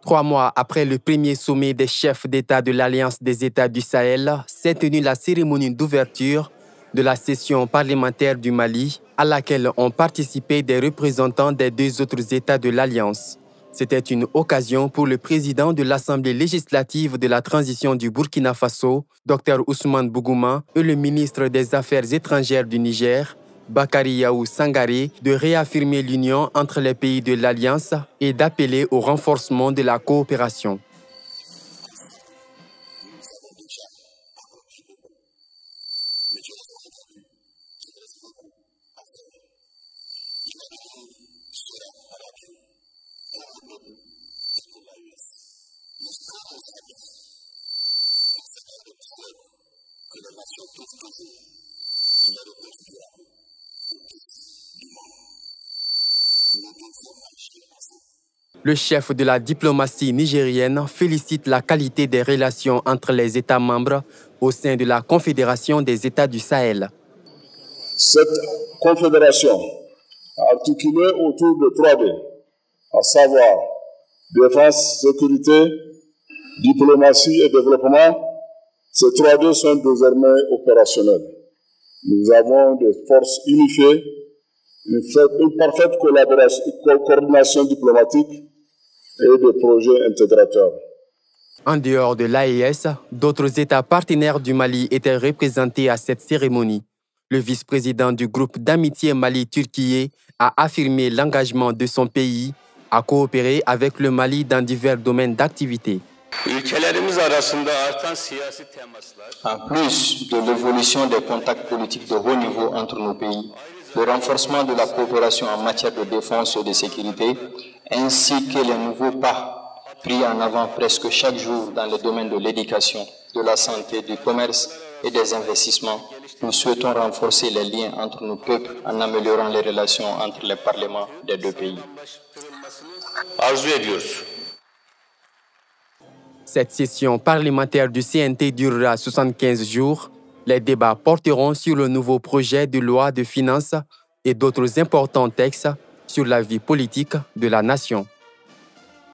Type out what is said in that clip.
3 mois après le premier sommet des chefs d'État de l'Alliance des États du Sahel, s'est tenue la cérémonie d'ouverture de la session parlementaire du Mali, à laquelle ont participé des représentants des 2 autres États de l'Alliance. C'était une occasion pour le président de l'Assemblée législative de la transition du Burkina Faso, Dr Ousmane Bougouma, et le ministre des Affaires étrangères du Niger, Bakary Yahou Sangaré, de réaffirmer l'union entre les pays de l'Alliance et d'appeler au renforcement de la coopération. Le chef de la diplomatie nigérienne félicite la qualité des relations entre les États membres au sein de la Confédération des États du Sahel. Cette confédération, articulée autour de 3D, à savoir défense, sécurité, diplomatie et développement, ces 3D sont désormais opérationnels. Nous avons des forces unifiées, une parfaite coordination diplomatique et des projets intégrateurs. En dehors de l'AES, d'autres États partenaires du Mali étaient représentés à cette cérémonie. Le vice-président du groupe d'amitié Mali-Turquie a affirmé l'engagement de son pays à coopérer avec le Mali dans divers domaines d'activité. En plus de l'évolution des contacts politiques de haut niveau entre nos pays, le renforcement de la coopération en matière de défense et de sécurité, ainsi que les nouveaux pas pris en avant presque chaque jour dans le domaine de l'éducation, de la santé, du commerce et des investissements, nous souhaitons renforcer les liens entre nos peuples en améliorant les relations entre les parlements des 2 pays. Cette session parlementaire du CNT durera 75 jours. Les débats porteront sur le nouveau projet de loi de finances et d'autres importants textes sur la vie politique de la nation.